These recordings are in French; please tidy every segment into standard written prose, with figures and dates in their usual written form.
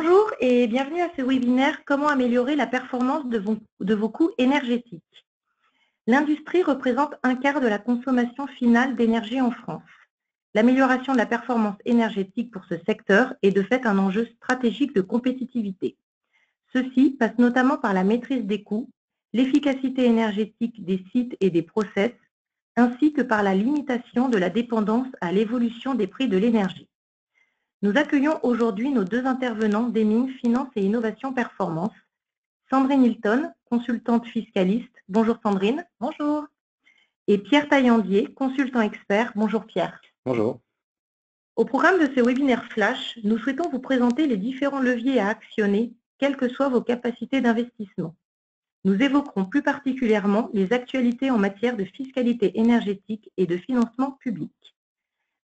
Bonjour et bienvenue à ce webinaire « Comment améliorer la performance de vos coûts énergétiques ». L'industrie représente un quart de la consommation finale d'énergie en France. L'amélioration de la performance énergétique pour ce secteur est de fait un enjeu stratégique de compétitivité. Ceci passe notamment par la maîtrise des coûts, l'efficacité énergétique des sites et des process, ainsi que par la limitation de la dépendance à l'évolution des prix de l'énergie. Nous accueillons aujourd'hui nos deux intervenants d'Eming Finance et Innovation Performance. Sandrine Hilton, consultante fiscaliste. Bonjour Sandrine. Bonjour. Et Pierre Taillandier, consultant expert. Bonjour Pierre. Bonjour. Au programme de ce webinaire flash, nous souhaitons vous présenter les différents leviers à actionner, quelles que soient vos capacités d'investissement. Nous évoquerons plus particulièrement les actualités en matière de fiscalité énergétique et de financement public.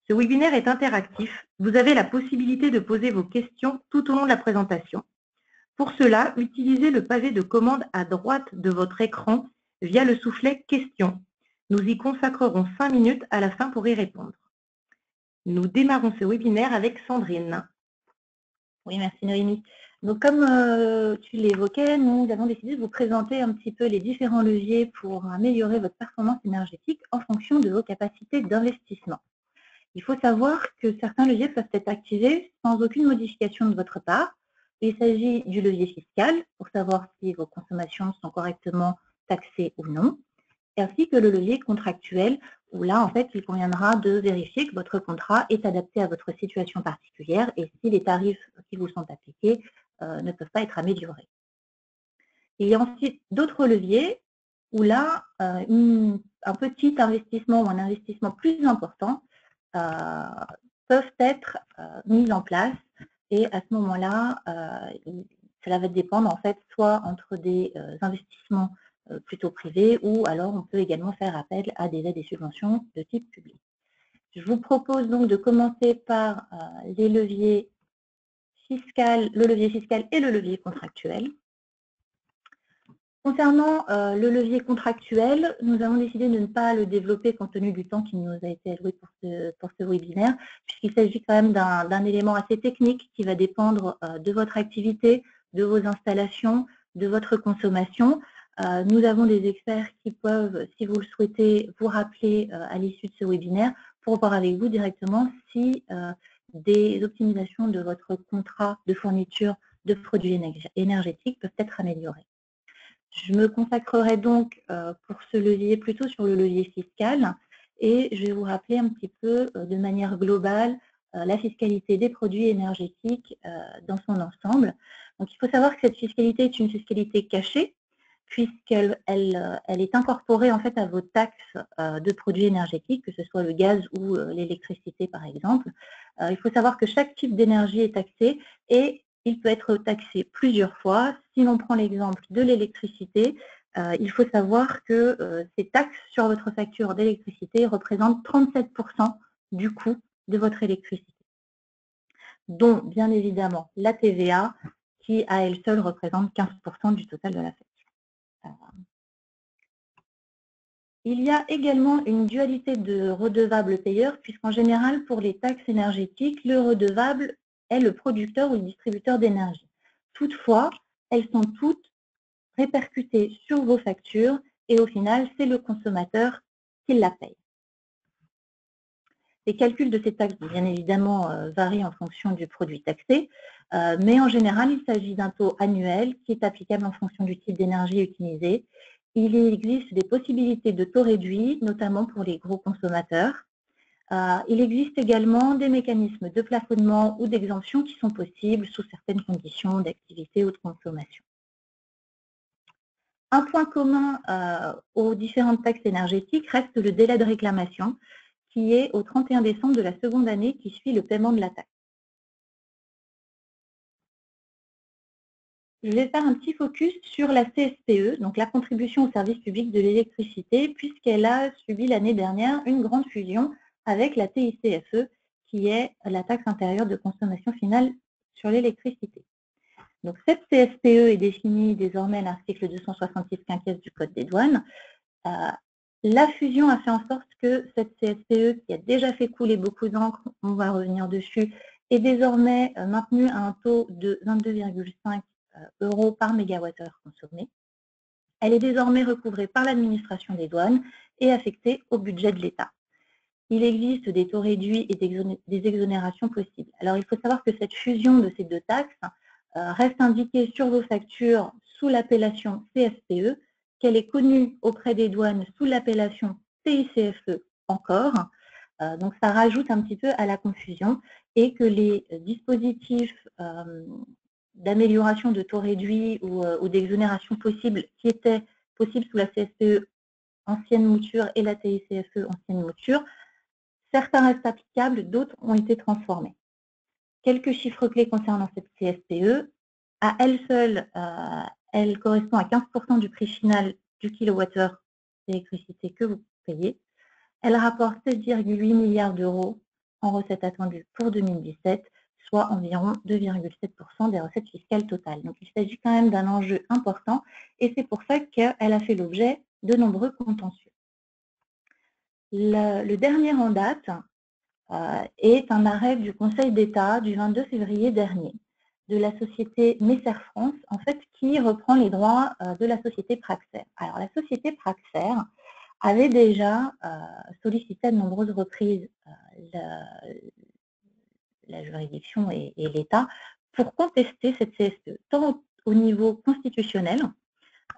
Ce webinaire est interactif. Vous avez la possibilité de poser vos questions tout au long de la présentation. Pour cela, utilisez le pavé de commande à droite de votre écran via le soufflet « Questions ». Nous y consacrerons 5 minutes à la fin pour y répondre. Nous démarrons ce webinaire avec Sandrine. Oui, merci Noémie. Donc comme tu l'évoquais, nous avons décidé de vous présenter un petit peu les différents leviers pour améliorer votre performance énergétique en fonction de vos capacités d'investissement. Il faut savoir que certains leviers peuvent être activés sans aucune modification de votre part. Il s'agit du levier fiscal pour savoir si vos consommations sont correctement taxées ou non, ainsi que le levier contractuel où là, en fait, il conviendra de vérifier que votre contrat est adapté à votre situation particulière et si les tarifs qui vous sont appliqués ne peuvent pas être améliorés. Il y a ensuite d'autres leviers où là, un petit investissement ou un investissement plus important peuvent être mis en place et à ce moment-là, cela va dépendre en fait soit entre des investissements plutôt privés ou alors on peut également faire appel à des aides et subventions de type public. Je vous propose donc de commencer par les leviers fiscal, le levier fiscal et le levier contractuel. Concernant le levier contractuel, nous avons décidé de ne pas le développer compte tenu du temps qui nous a été alloué pour ce webinaire, puisqu'il s'agit quand même d'un élément assez technique qui va dépendre de votre activité, de vos installations, de votre consommation. Nous avons des experts qui peuvent, si vous le souhaitez, vous rappeler à l'issue de ce webinaire pour voir avec vous directement si des optimisations de votre contrat de fourniture de produits énergétiques peuvent être améliorées. Je me consacrerai donc pour ce levier plutôt sur le levier fiscal et je vais vous rappeler un petit peu de manière globale la fiscalité des produits énergétiques dans son ensemble. Donc il faut savoir que cette fiscalité est une fiscalité cachée puisqu'elle est incorporée en fait à vos taxes de produits énergétiques, que ce soit le gaz ou l'électricité par exemple. Il faut savoir que chaque type d'énergie est taxé et il peut être taxé plusieurs fois. Si l'on prend l'exemple de l'électricité, il faut savoir que ces taxes sur votre facture d'électricité représentent 37% du coût de votre électricité, dont bien évidemment la TVA qui à elle seule représente 15% du total de la facture. Il y a également une dualité de redevable-payeur puisqu'en général pour les taxes énergétiques, le redevable est le producteur ou le distributeur d'énergie. Toutefois, elles sont toutes répercutées sur vos factures et au final, c'est le consommateur qui la paye. Les calculs de ces taxes, bien évidemment, varient en fonction du produit taxé, mais en général, il s'agit d'un taux annuel qui est applicable en fonction du type d'énergie utilisé. Il existe des possibilités de taux réduits, notamment pour les gros consommateurs. Il existe également des mécanismes de plafonnement ou d'exemption qui sont possibles sous certaines conditions d'activité ou de consommation. Un point commun aux différentes taxes énergétiques reste le délai de réclamation qui est au 31 décembre de la seconde année qui suit le paiement de la taxe. Je vais faire un petit focus sur la CSPE, donc la contribution au service public de l'électricité, puisqu'elle a subi l'année dernière une grande fusion avec la TICFE, qui est la taxe intérieure de consommation finale sur l'électricité. Donc cette CSPE est définie désormais à l'article 266 quinquies du Code des douanes. La fusion a fait en sorte que cette CSPE, qui a déjà fait couler beaucoup d'encre, on va revenir dessus, est désormais maintenue à un taux de 22,5 € par mégawattheure consommé. Elle est désormais recouvrée par l'administration des douanes et affectée au budget de l'État. Il existe des taux réduits et des exonérations possibles. Alors, il faut savoir que cette fusion de ces deux taxes reste indiquée sur vos factures sous l'appellation CSPE, qu'elle est connue auprès des douanes sous l'appellation TICFE encore. Donc, ça rajoute un petit peu à la confusion et que les dispositifs d'amélioration de taux réduits ou d'exonération possible qui étaient possibles sous la CSPE ancienne mouture et la TICFE ancienne mouture, certains restent applicables, d'autres ont été transformés. Quelques chiffres clés concernant cette CSPE. À elle seule, elle correspond à 15% du prix final du kilowattheure d'électricité que vous payez. Elle rapporte 7,8 milliards d'euros en recettes attendues pour 2017, soit environ 2,7% des recettes fiscales totales. Donc il s'agit quand même d'un enjeu important et c'est pour ça qu'elle a fait l'objet de nombreux contentieux. Le dernier en date est un arrêt du Conseil d'État du 22 février dernier de la société Messer France, en fait, qui reprend les droits de la société Praxair. Alors, la société Praxair avait déjà sollicité à de nombreuses reprises la juridiction et l'État pour contester cette CSPE, tant au niveau constitutionnel,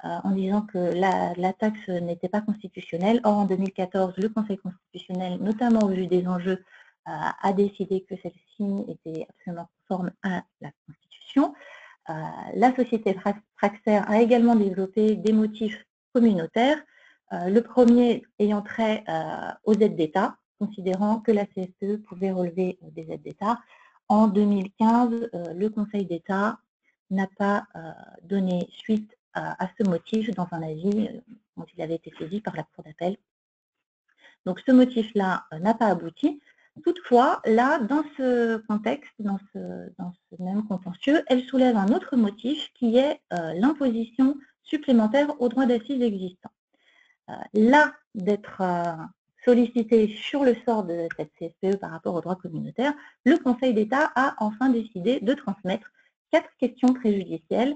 en disant que la taxe n'était pas constitutionnelle. Or, en 2014, le Conseil constitutionnel, notamment au vu des enjeux, a décidé que celle-ci était absolument conforme à la Constitution. La société Praxair a également développé des motifs communautaires, le premier ayant trait aux aides d'État, considérant que la CSPE pouvait relever des aides d'État. En 2015, le Conseil d'État n'a pas donné suite à ce motif dans un avis dont il avait été saisi par la Cour d'appel. Donc ce motif-là n'a pas abouti. Toutefois, là, dans ce contexte, dans ce même contentieux, elle soulève un autre motif qui est l'imposition supplémentaire aux droits d'assises existants. Là, d'être sollicité sur le sort de cette CSPE par rapport aux droits communautaires, le Conseil d'État a enfin décidé de transmettre 4 questions préjudicielles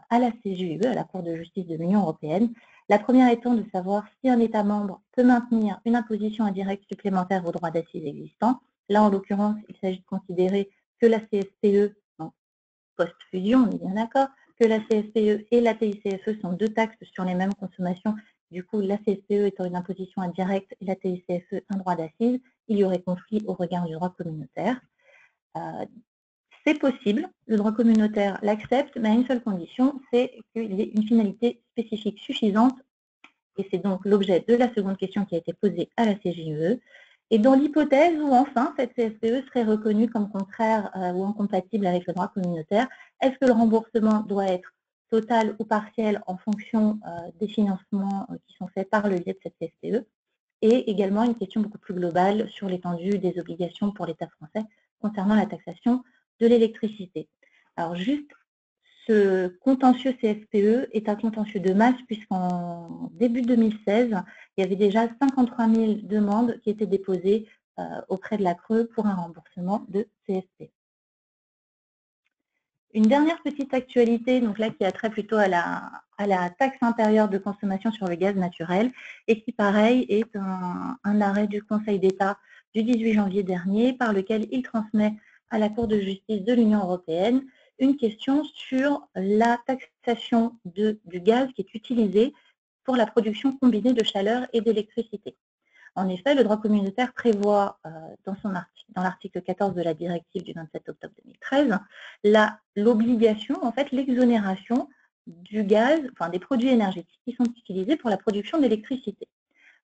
à la CJUE, à la Cour de justice de l'Union européenne. La première étant de savoir si un État membre peut maintenir une imposition indirecte supplémentaire aux droits d'assises existants. Là, en l'occurrence, il s'agit de considérer que la CSPE, post-fusion, on est bien d'accord, que la CSPE et la TICFE sont deux taxes sur les mêmes consommations. Du coup, la CSPE étant une imposition indirecte et la TICFE un droit d'assises, il y aurait conflit au regard du droit communautaire. C'est possible, le droit communautaire l'accepte, mais à une seule condition, c'est qu'il y ait une finalité spécifique suffisante, et c'est donc l'objet de la seconde question qui a été posée à la CJUE. Et dans l'hypothèse où enfin cette CSPE serait reconnue comme contraire ou incompatible avec le droit communautaire, est-ce que le remboursement doit être total ou partiel en fonction des financements qui sont faits par le biais de cette CSPE? Et également une question beaucoup plus globale sur l'étendue des obligations pour l'État français concernant la taxation de l'électricité. Alors juste, ce contentieux CSPE est un contentieux de masse puisqu'en début 2016, il y avait déjà 53 000 demandes qui étaient déposées auprès de la CRE pour un remboursement de CSPE. Une dernière petite actualité, donc là qui a trait plutôt à la taxe intérieure de consommation sur le gaz naturel et qui, pareil, est un arrêt du Conseil d'État du 18 janvier dernier par lequel il transmet à la Cour de justice de l'Union européenne une question sur la taxation du gaz qui est utilisé pour la production combinée de chaleur et d'électricité. En effet, le droit communautaire prévoit dans l'article 14 de la directive du 27 octobre 2013 l'obligation, en fait, l'exonération du gaz, enfin des produits énergétiques qui sont utilisés pour la production d'électricité.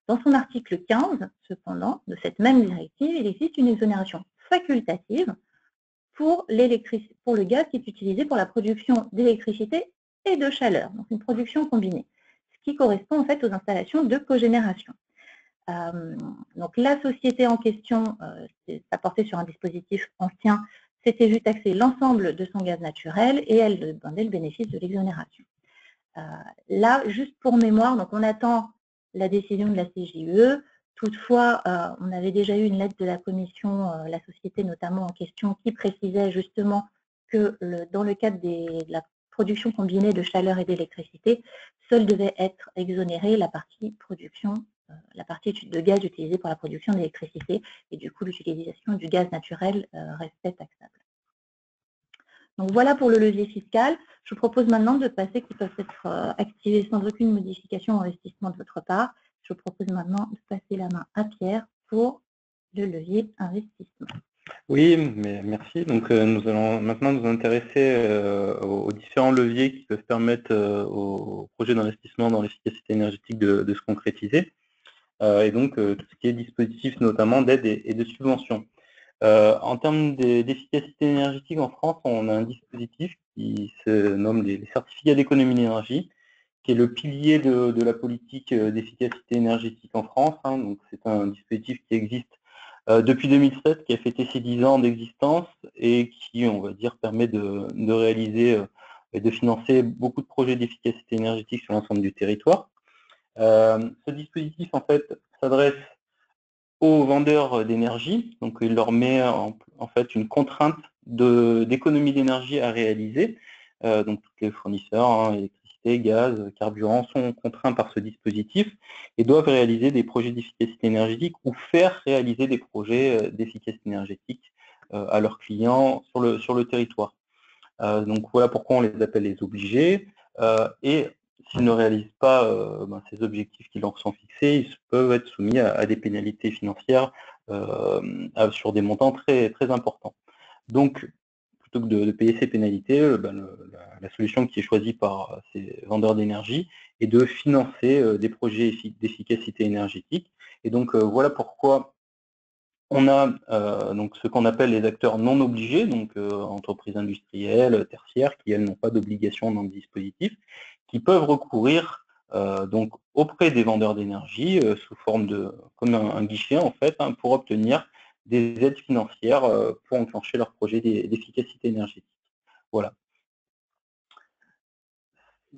Dans son article 15, cependant, de cette même directive, il existe une exonération facultative pour le gaz qui est utilisé pour la production d'électricité et de chaleur, donc une production combinée, ce qui correspond en fait aux installations de cogénération. Donc la société en question, ça portait sur un dispositif ancien, s'était vu taxer l'ensemble de son gaz naturel et elle demandait le bénéfice de l'exonération. Là, juste pour mémoire, donc on attend la décision de la CJUE. Toutefois, on avait déjà eu une lettre de la commission, la société notamment en question, qui précisait justement que dans le cadre de la production combinée de chaleur et d'électricité, seule devait être exonérée la partie production, la partie de gaz utilisée pour la production d'électricité, et du coup l'utilisation du gaz naturel restait taxable. Donc voilà pour le levier fiscal. Je vous propose maintenant de passer, qui peuvent être activés sans aucune modification ou investissement de votre part. Je vous propose maintenant de passer la main à Pierre pour le levier investissement. Oui, mais merci. Donc nous allons maintenant nous intéresser aux différents leviers qui peuvent permettre aux projets d'investissement dans l'efficacité énergétique de se concrétiser. Et donc tout ce qui est dispositif notamment d'aide et de subvention. En termes d'efficacité énergétique en France, on a un dispositif qui se nomme les certificats d'économie d'énergie, qui est le pilier de la politique d'efficacité énergétique en France. Donc c'est un dispositif qui existe depuis 2007, qui a fêté ses 10 ans d'existence et qui, on va dire, permet de réaliser et de financer beaucoup de projets d'efficacité énergétique sur l'ensemble du territoire. Ce dispositif, en fait, s'adresse aux vendeurs d'énergie, donc il leur met en fait une contrainte d'économie d'énergie à réaliser. Donc tous les fournisseurs, électricité, gaz, carburant, sont contraints par ce dispositif et doivent réaliser des projets d'efficacité énergétique ou faire réaliser des projets d'efficacité énergétique à leurs clients sur le territoire. Donc voilà pourquoi on les appelle les obligés. Et s'ils ne réalisent pas ces objectifs qui leur sont fixés, ils peuvent être soumis à des pénalités financières sur des montants très, très importants. Donc, plutôt que de payer ces pénalités, la solution qui est choisie par ces vendeurs d'énergie est de financer des projets d'efficacité énergétique. Et donc, voilà pourquoi on a donc ce qu'on appelle les acteurs non obligés, donc entreprises industrielles, tertiaires, qui elles n'ont pas d'obligation dans le dispositif, qui peuvent recourir donc auprès des vendeurs d'énergie sous forme comme un guichet en fait, pour obtenir des aides financières pour enclencher leur projet d'efficacité énergétique. Voilà.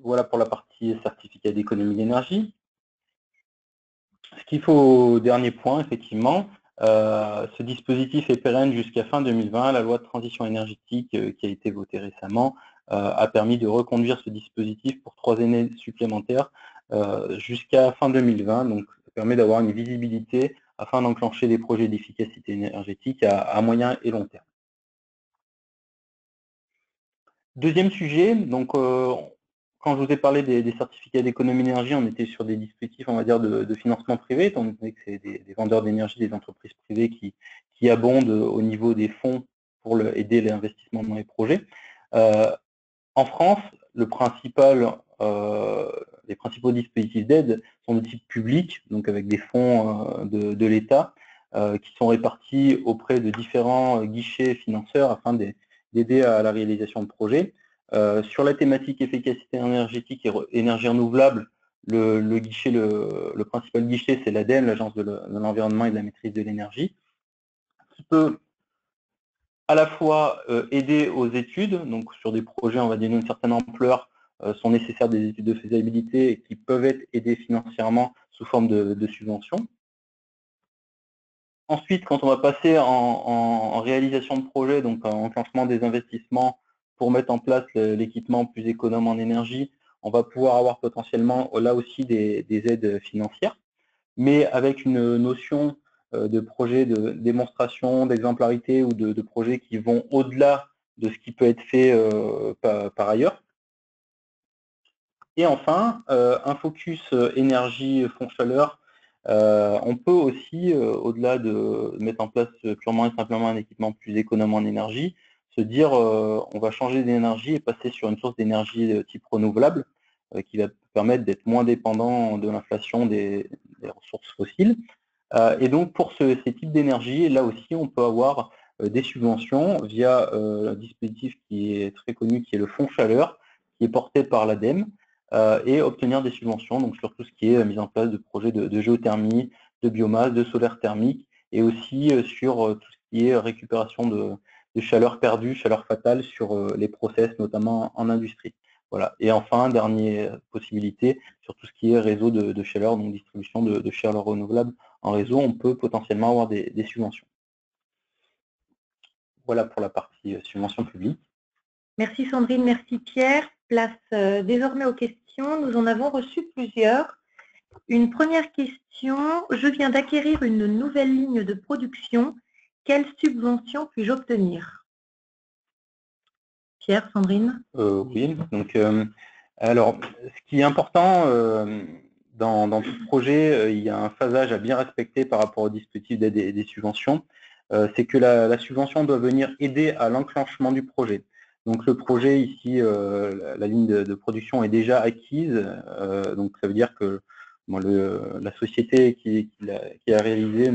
Voilà pour la partie certificat d'économie d'énergie. Ce qu'il faut, dernier point, effectivement, ce dispositif est pérenne jusqu'à fin 2020. La loi de transition énergétique qui a été votée récemment a permis de reconduire ce dispositif pour 3 années supplémentaires jusqu'à fin 2020. Donc, ça permet d'avoir une visibilité afin d'enclencher des projets d'efficacité énergétique à moyen et long terme. Deuxième sujet, donc quand je vous ai parlé des certificats d'économie d'énergie, on était sur des dispositifs, on va dire, de financement privé, étant donné que c'est des vendeurs d'énergie, des entreprises privées qui abondent au niveau des fonds pour aider l'investissement dans les projets. En France, les principaux dispositifs d'aide sont de type public, donc avec des fonds de l'État, qui sont répartis auprès de différents guichets financeurs afin d'aider à la réalisation de projets. Sur la thématique efficacité énergétique et énergie renouvelable, le principal guichet, c'est l'ADEME, l'Agence de l'environnement et de la maîtrise de l'énergie, qui peut à la fois aider aux études, donc sur des projets, on va dire, d'une certaine ampleur, sont nécessaires des études de faisabilité et qui peuvent être aidés financièrement sous forme de subventions. Ensuite, quand on va passer en réalisation de projet, donc en enclenchement des investissements pour mettre en place l'équipement plus économe en énergie, on va pouvoir avoir potentiellement là aussi des aides financières, mais avec une notion de projet de démonstration, d'exemplarité ou de projets qui vont au-delà de ce qui peut être fait par ailleurs. Et enfin, un focus énergie, fonds chaleur. On peut aussi, au-delà de mettre en place purement et simplement un équipement plus économe en énergie, se dire on va changer d'énergie et passer sur une source d'énergie type renouvelable qui va permettre d'être moins dépendant de l'inflation des ressources fossiles. Et donc pour ces types d'énergie, là aussi on peut avoir des subventions via un dispositif qui est très connu, qui est le fonds chaleur, qui est porté par l'ADEME, et obtenir des subventions donc sur tout ce qui est mise en place de projets de géothermie, de biomasse, de solaire thermique, et aussi sur tout ce qui est récupération de chaleur perdue, chaleur fatale sur les process, notamment en industrie. Voilà. Et enfin, dernière possibilité, sur tout ce qui est réseau de chaleur, donc distribution de chaleur renouvelable en réseau, on peut potentiellement avoir des subventions. Voilà pour la partie subvention publique. Merci Sandrine, merci Pierre. Place désormais aux questions. Nous en avons reçu plusieurs. Une première question, je viens d'acquérir une nouvelle ligne de production. Quelle subvention puis-je obtenir? Pierre, Sandrine? Oui, donc alors ce qui est important dans tout projet, il y a un phasage à bien respecter par rapport au dispositif d'aide et des subventions. C'est que la subvention doit venir aider à l'enclenchement du projet. Donc le projet ici, la ligne de production est déjà acquise, donc ça veut dire que bon, la société qui a réalisé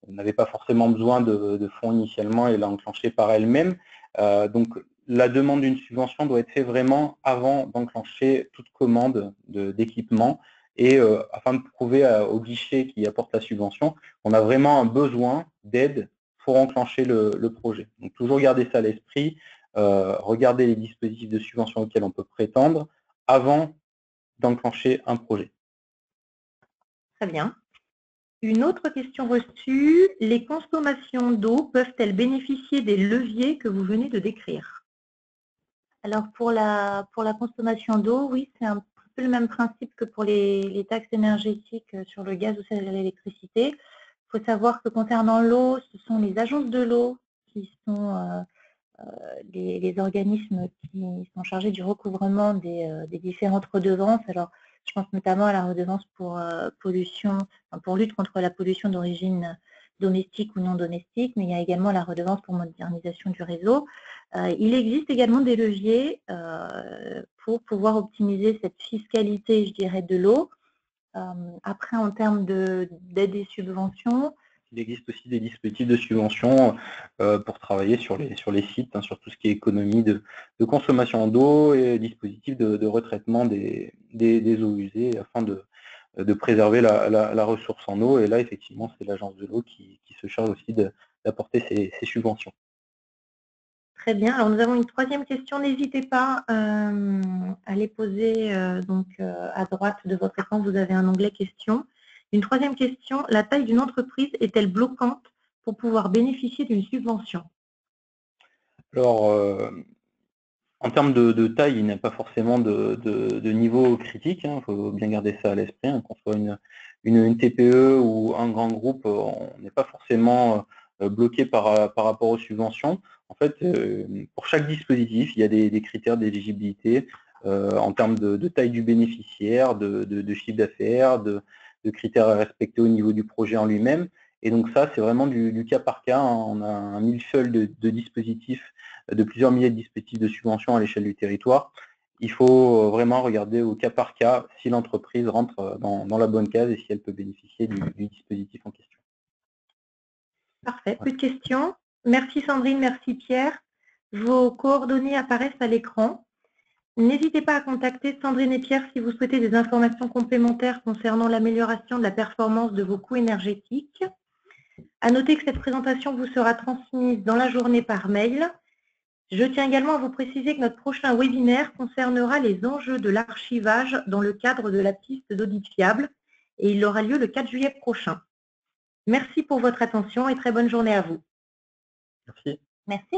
n'avait pas forcément besoin de fonds initialement et l'a enclenché par elle-même. Donc la demande d'une subvention doit être faite vraiment avant d'enclencher toute commande d'équipement et afin de prouver au guichet qui apporte la subvention qu'on a vraiment un besoin d'aide pour enclencher le projet. Donc toujours garder ça à l'esprit, regarder les dispositifs de subvention auxquels on peut prétendre avant d'enclencher un projet. Très bien. Une autre question reçue, les consommations d'eau peuvent-elles bénéficier des leviers que vous venez de décrire? Alors pour la consommation d'eau, oui, c'est un peu le même principe que pour les taxes énergétiques sur le gaz ou sur l'électricité. Il faut savoir que concernant l'eau, ce sont les agences de l'eau qui sont les organismes qui sont chargés du recouvrement des différentes redevances. Alors, je pense notamment à la redevance pour lutte contre la pollution d'origine domestique ou non domestique, mais il y a également la redevance pour modernisation du réseau. Il existe également des leviers pour pouvoir optimiser cette fiscalité, je dirais, de l'eau. Après, en termes d'aide et subventions, il existe aussi des dispositifs de subvention pour travailler sur les sites, hein, sur tout ce qui est économie de consommation d'eau et dispositifs de retraitement des eaux usées afin de préserver la ressource en eau. Et là, effectivement, c'est l'agence de l'eau qui se charge aussi d'apporter ces subventions. Très bien. Alors, nous avons une troisième question. N'hésitez pas à les poser à droite de votre écran. Vous avez un onglet questions. Une troisième question. La taille d'une entreprise est-elle bloquante pour pouvoir bénéficier d'une subvention? Alors, en termes de taille, il n'y a pas forcément de niveau critique. Il faut bien garder ça à l'esprit. Qu'on soit une TPE ou un grand groupe, on n'est pas forcément bloqué par rapport aux subventions. En fait, pour chaque dispositif, il y a des critères d'éligibilité en termes de taille du bénéficiaire, de chiffre d'affaires, de critères à respecter au niveau du projet en lui-même. Et donc ça, c'est vraiment du cas par cas. On a un millefeuille de dispositifs, de plusieurs milliers de dispositifs de subvention à l'échelle du territoire. Il faut vraiment regarder au cas par cas si l'entreprise rentre dans la bonne case et si elle peut bénéficier du dispositif en question. Parfait, plus de questions. Merci Sandrine, merci Pierre. Vos coordonnées apparaissent à l'écran. N'hésitez pas à contacter Sandrine et Pierre si vous souhaitez des informations complémentaires concernant l'amélioration de la performance de vos coûts énergétiques. À noter que cette présentation vous sera transmise dans la journée par mail. Je tiens également à vous préciser que notre prochain webinaire concernera les enjeux de l'archivage dans le cadre de la piste d'audit fiable et il aura lieu le 4 juillet prochain. Merci pour votre attention et très bonne journée à vous. Merci. Merci.